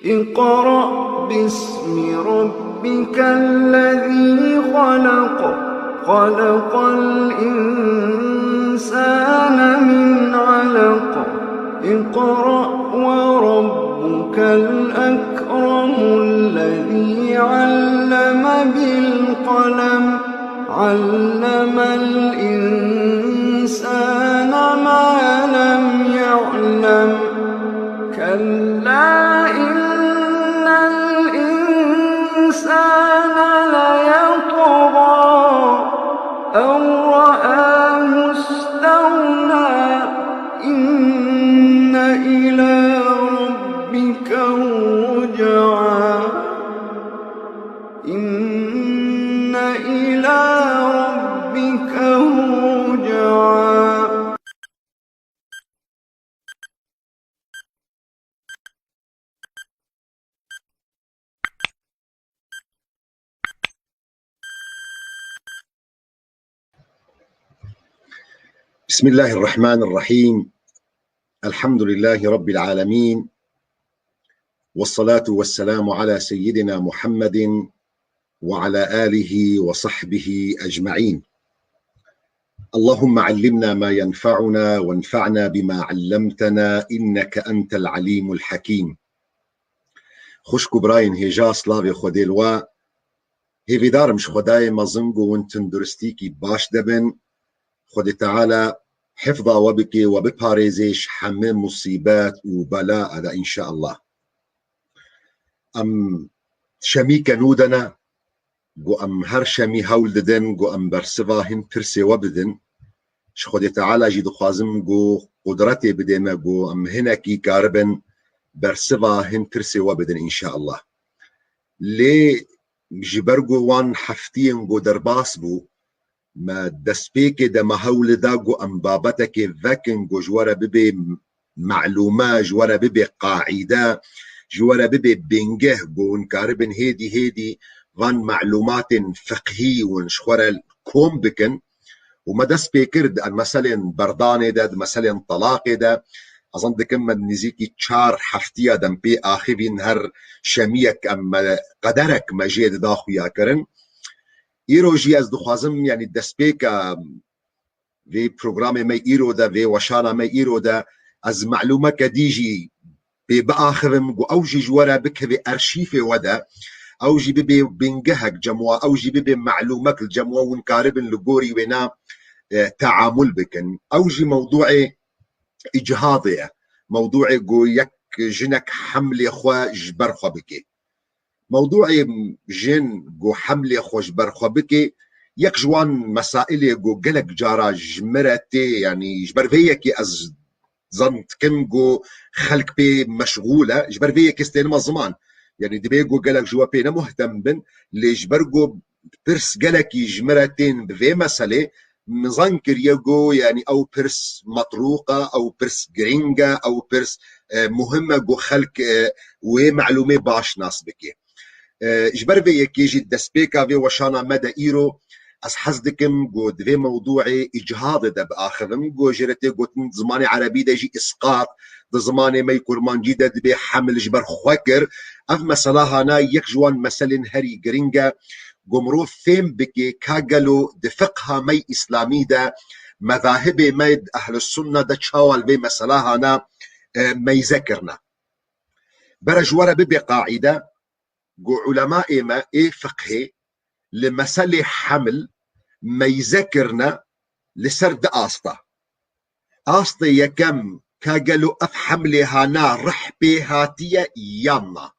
اقرأ باسم ربك الذي خلق خلق الإنسان من علق اقرأ وربك الأكرم الذي علم بالقلم علم الإنسان ما لم يعلم كلا إن الإنسان ليطغى أن رآه استغنى إن إلى ربك الرجعى إن إلى ربك الرجعى. بسم الله الرحمن الرحيم. الحمد لله رب العالمين، والصلاة والسلام على سيدنا محمد وعلى آله وصحبه أجمعين. اللهم علمنا ما ينفعنا وانفعنا بما علمتنا إنك أنت العليم الحكيم. خوشكو براين هجا سلاوي خودي الوا هيفي دارمش خداي مزنگو وانتن درستيكي باش دبن خودي تعالى حفظا وبكي وبباريزيش حمي مصيبات وبلاء هذا إن شاء الله. أم شمي كنودنا جو أم هر شمي هول ددن جو أم برسفاهن ترسي وبدن شخودي تعالى جيدو خوازم جو قدرتي بديما جو أم هناكي كاربن برسفاهن ترسي وبدن إن شاء الله. لي جبرجو وان حفتين جو درباس بو ما دسبيك دا ما هول دا جو أم بابتك فاكن جو جوارا ببي معلومات جوارا ببي قاعدة جوارا ببي بنجه جو انكاربن هيدي وان معلومات فقهي ونشخورا كوم بكن وما دسبيكر دا مثلا برداني دا مثلا طلاقي دا أظن دكم من نزيكي تشار حفتية دم بي آخبين هر شميك أما قدرك ما جيد داخو يا كرن ایرو جی از دخوازم یعنی دسپیکا وی پروگرام می ایرو دا وی وشانا می ایرو دا از معلومه کدیجی بی باخرم گو اوجی جوارا بکه وی ارشیف ودا اوجی بی بنگهک جموا اوجی بی معلومك الجموا ونكاربن لغوري ونا تعامل بكن اوجي موضوع اجهاضي موضوع جو يك جنك حمل اخوا جبر خو بكي موضوعي جن جو حملة خوش برخوبكي يك جوان مسائل جو قلق جارا جمرتي يعني جبر فيكي از زنت كم جو خلق بي مشغولة جبر فيكي استينما زمان يعني دبي جو قلق جوا بينا مهتم بن اللي جبر جو برس قلقي جمرتين بفي مسألة مزنكر يجو يعني او برس مطروقة او برس جرينجا او برس مهمة جو خلق ومعلومة باش ناس بكي جبر في كيجي دسبيكا في وشانا مدى ايرو از حزدكم جو دفي موضوعي اجهاض دا باخرم جو جرتي جو زماني عربي دا جي اسقاط دا زماني ما يكون من جيدا دبي حمل جبر خوكر اف مسألة هانا يك جوان مسألة هري جرينجا جو مروف فيم بكي كاقلو دفقها مي اسلامي دا مذاهبي ميد اهل السنة دا تشاول في مسألة هانا ما يذكرنا برجوارا ببي قاعدة جو علماء ما فقهي لمسألة حمل ما يذكرنا لسرد آسطة يكم كاقلو أف حملي هانا رح بيهاتية يانا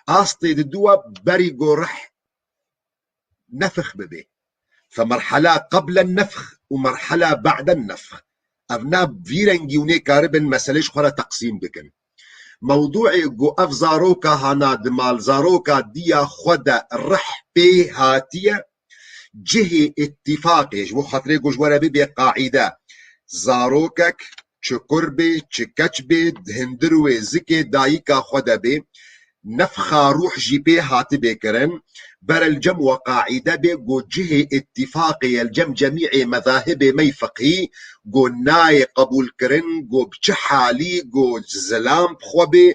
آسطة دوا بري جو رح نفخ ببي فمرحلة قبل النفخ ومرحلة بعد النفخ أبناب فيرنجيوني كاربن مسألة خلا تقسيم بكن موضوع جو اف زاروكا هانا دمال زاروكا ديا خدا رح بي هاتية جهي اتفاقي جو خطري جو جوارا بي قاعدة زاروكك چه قربي چه كچبي دهندروي زكي دايكا خدا بي نفخا روح جي بي هاتبه كرن بر الجم وقاعدة بيقو جهة اتفاقية الجم جميع مذاهب مي فقهي قو ناي قبول كرن قو بجحالي قو زلام بخوبي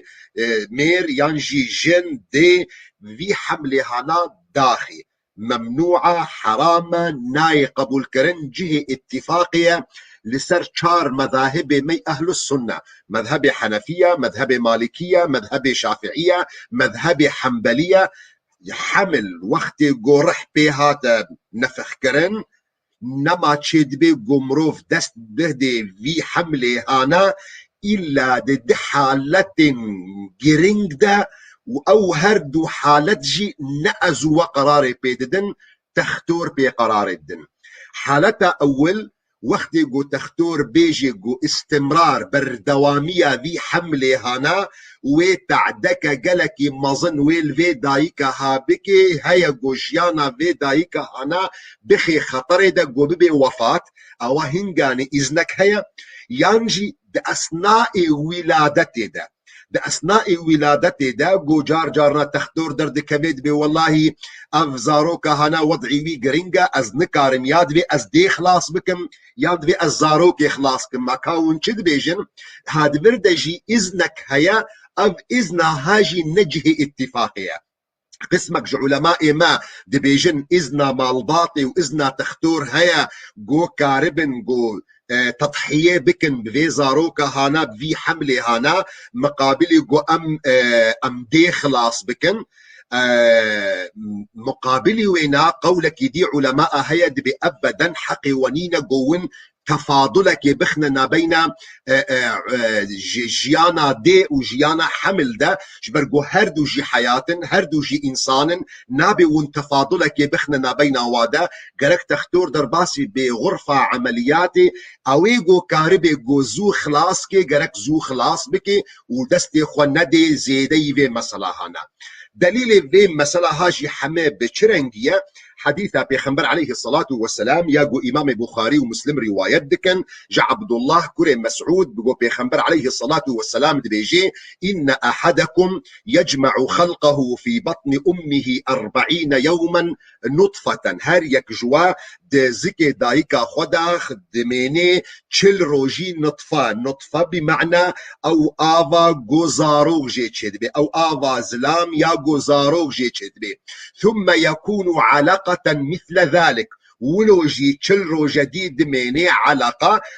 مير يانجي جن دي في حملة هانا داخي ممنوعة حرامة ناي قبول كرن جهة اتفاقية لسر چار مذاهب مي أهل السنة مذهب حنفية مذهب مالكية مذهب شافعية مذهب حنبلية حمل وقت قرح بهات نفخ كرن نما تشيد بي قمروف دست بهدي في حمله هانا إلا دي حالة جرينج دا أو هردو حالة جي نأزو وقرار بيددن تختور بقرار الدن حالة أول وقت جو تختور بيجي جو استمرار بردوامية في حمله هانا وتعدك جلكي مظن ويل في دايكا هابكي هيا جو جيانا في دايكا هانا بخي خطر دا جو ببي وفاة او هنغاني إذنك هيا يانجي بأثناء ولادته دا بأثناء ولادته دا جو جار جارنا تختور درد كبيد بي والله أفزاروك هنا وضعي وي جرينجا أز نكارم ياد بي أز دي خلاص بكم ياد بي أز زاروك خلاص كم ما كاون شد بيجن هاد بردجي إذنك هيا أف إذنا هاجي نجه اتفاقية قسمك علماء ما دبيجن إذنا مالباطي وإذنا تختور هيا جو كاربن جو تضحية بكن بفي زاروكا هانا بفي حملة هانا مقابلي جو أم دي خلاص بكن مقابلي وينا قولك دي علماء هيا دبي أبدا حقي ونينا جوين تفاضلك بخنا بين جيانا دي وجيانا حمل ده جبرجو هردو جي حياة هردو جي إنسان نابي ون تفاضلك بخنا بين وادا جرك تختور درباسي بغرفة عملياتي أويجو كاربي جو زو خلاص كي جرك زو خلاص بكي ودستي خواندي زيدي في مسألة هنا دليل في مسألة هاجي حماه بشرنجية حديثة بيخنبر عليه الصلاة والسلام ياقو إمام بخاري ومسلم رواية دكن جا عبد الله كري مسعود بقو بيخنبر عليه الصلاة والسلام دبيجي إن أحدكم يجمع خلقه في بطن أمه 40 يوما نطفة هر يك جوا دزكي دايكا خداخ دميني چل روجي نطفة بمعنى أو آفا جوزاروغ جي تشدبي أو آفا زلام يا جوزاروغ جي تشدبي ثم يكون علقة مثل ذلك ولو جي تشلرو جديد ميني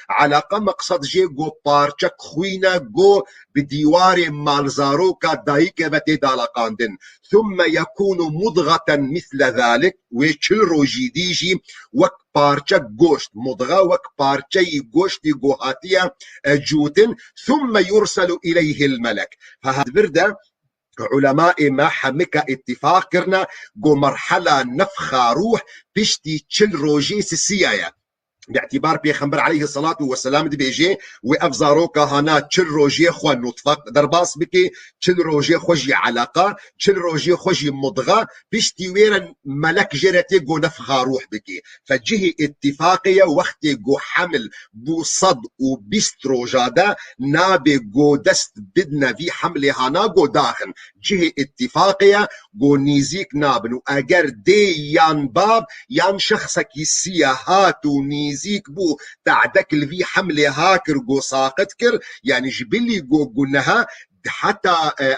علاقة مقصد جي جو بارچك خوينا جو بديوار مالزاروكا دايكا بتي دالقاندن ثم يكون مضغة مثل ذلك ويتشلرو جديجي وك بارچك جوشت مضغة وك بارچي جوشت جوهاتيا جوتن ثم يرسل إليه الملك فهذا برده علماء ما حمك اتفاق كرنا جو مرحلة نفخة روح بشتي تشل روجي سيايا باعتبار بيخنبر عليه الصلاة والسلام دي بيجي وأفزاروكا هانا تشل روجي خوا نطفق درباس بكي تشل روجي خوجي علاقة تشل روجي خوجي مضغة بيشتي ويرا ملك جرتي جو نفخة روح بكي فجه اتفاقية وقت جو حمل بو صد وبيسترو جادا نابي جو دست بدنا في حمل هانا جو داخن جه اتفاقية جو نيزيك نابن وأجر دي يان باب يان شخصك السياحات ونيزيك بو تعدك في حملة هاكر جو ساقط كر يعني جبلي جو قلناها حتى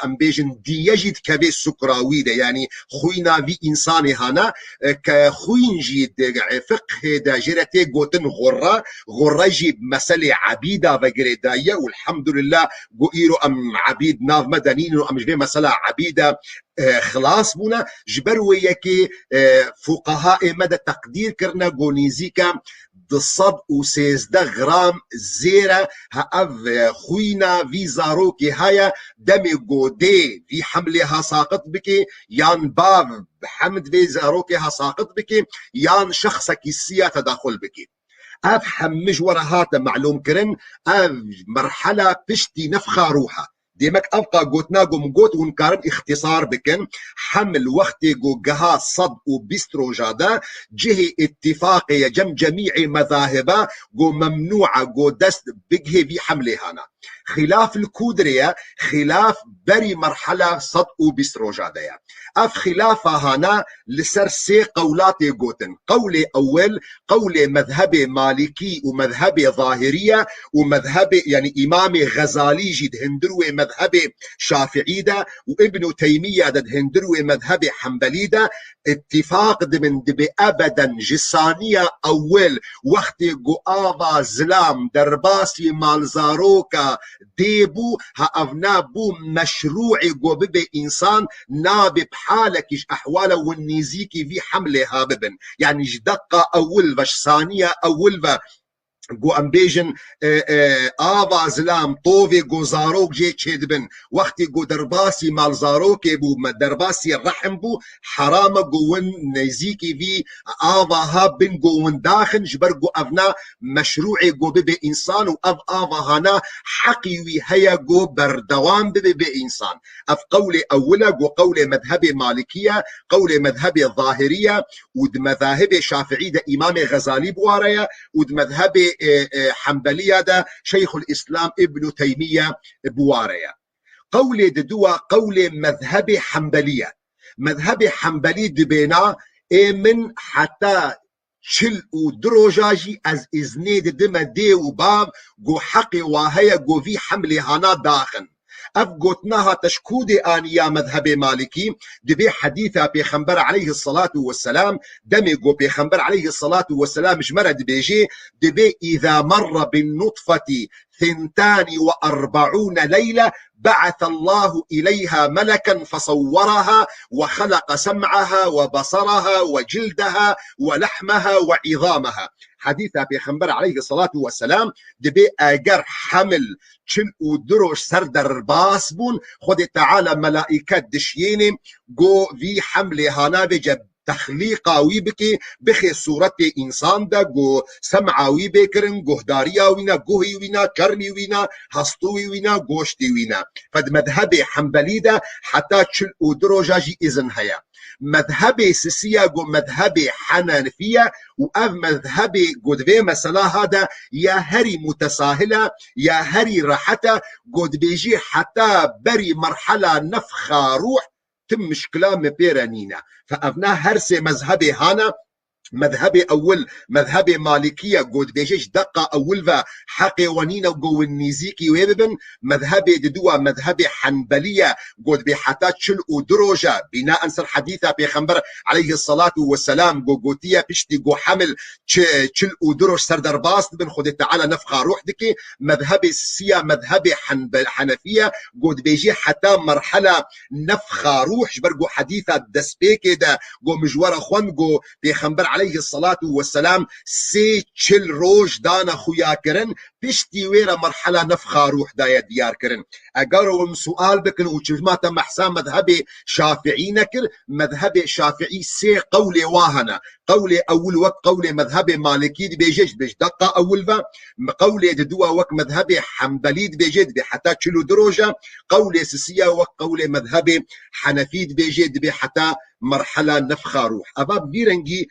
ام بيجن دي يجد كبي سكراويده يعني خوينا في انساني هنا كخوين جيد فقه دا جرتي جوتن غره جيب مسألة عبيده وغريدايه والحمد لله جو ايرو ام عبيد ناف مدنيين ام جبي مسألة عبيده خلاص بونا جبروا يكي فقهاء مدى تقدير كرنا جونيزيكا دصد وسيزده غرام زيرة هاف خوينا في زاروكي هايا دمي جودي في حملها ساقط بكي يان باف بحمد في زاروكي ساقط بكي يان شخصك السيا تداخل بكي اف حمج ورهات معلوم كرن اف مرحلة بشتي نفخة روحها ديمك أبقى قوتنا قوم قوت ونكارن اختصار بكن حمل وقت قو جها صد وبيسترو جادا جهي اتفاقية جميع مذاهبا قو ممنوعة قو دست بجهي في حمله هنا خلاف الكودرية خلاف بري مرحلة صدقوا بسروجادية اف خلافة هانا لسر سي قولاتي قوتن قولي اول قولي مذهبي مالكي ومذهبي ظاهرية ومذهبي يعني امامي غزالي جد هندروي مذهبي شافعي ده وابن تيمية ده هندروي مذهبي حنبلي ده اتفاق من دبي ابدا جسانية اول وقت قوآبا زلام درباسي مالزاروكا ديبو هافنا بو مشروعي قوببي انسان نابي بحالكش احواله والنيزيكي في حمله هاببن يعني جدقة اول باش ثانية اول گو امبیجن آوا زلام طوفي گو زاروک جي چیدبن وقتی گو درباسی مال زاروک بو درباسی رحم بو حرام گو ون نزیکی في آوا ها بن گو ون داخل جبر گو افنا مشروع گو ببي انسان و اف آوا هانا حقي وي هيا گو بردوام ببي انسان اف قول اولا گو قول مذهب مالكية قول مذهب ظاهرية ود مذاهب شافعي ده امام غزالي بواريا ود مذهب حنبلية ده شيخ الإسلام ابن تيمية بواريا قولي دوا قولي مذهبي حنبلية مذهبي حنبلي دبينا من حتى شل ودروجاجي از ازني دم دي وباب جو حقي وهي جو في حملي هانا داخن أفقوتناها تشكودي آنيا مذهب مالكي دبي حديثة بيخنبر عليه الصلاة والسلام دميقو بيخنبر عليه الصلاة والسلام جمرد بيجي دبي إذا مر بالنطفة 42 ليلة بعث الله إليها ملكا فصورها وخلق سمعها وبصرها وجلدها ولحمها وعظامها حديثة بيخنبر عليه الصلاة والسلام دبي أجر حمل چل ودروش سردر باسبون خود تعالى ملائكة دشيني جو في حمل هانا بجب تخلیقاوی بکی بخی صورت انسان دا گو سمعاوی بکرن گهداریا وینا گوهی وینا کرمی وینا هستوی وینا گوشتی وینا فد مذهب حنبلی دا حتی چل او دروجاجی ازن هیا مذهب سسيا جو مذهب حنفية وأف مذهب قدبي مثلا هذا يا هري متساهلة يا هري راحته قد بيجي حتى بري مرحلة نفخة روح تم مشكلة مبيرانينا فأفنا هرسي مذهبي هانا مذهبي أول مذهبي مالكية قد بيجيش دقة أول ذا حقي ونينا وقو النيزيكي ويبن مذهبي ددوا مذهبي حنبلية قد بيحتاج شل ودروجة بناء أنسر حديثة بيخنبر عليه الصلاة والسلام قوتية بشتي قو حمل شل ودروج سردر باس بن خد تعالى نفخة روح دكي مذهبي سيا مذهبي حنفية قد بيجي حتى مرحلة نفخة روح جبرقو حديثة دسبيكي دا قو مجوار أخوان قو بيخنبر عليه الصلاة والسلام سي چل روش دانا خويا كرن بشتي ويرا مرحلة نفخة روح دايا ديار كرن اقارو سؤال بكن وچجماتا محسا مذهبي شافعي نكر مذهبي شافعي سي قولي واهنا قولي اول وقت قولي مذهبي مالكي دي بيجيش بيش دقة اول ذا قولي دوا وقت مذهبي حنبلي دي بيجيد بي حتى چلو دروجة قولي سسيا وقت قولي مذهبي حنفي دي بيجيد بي حتى مرحلة نفخة روح أباب بيرنجي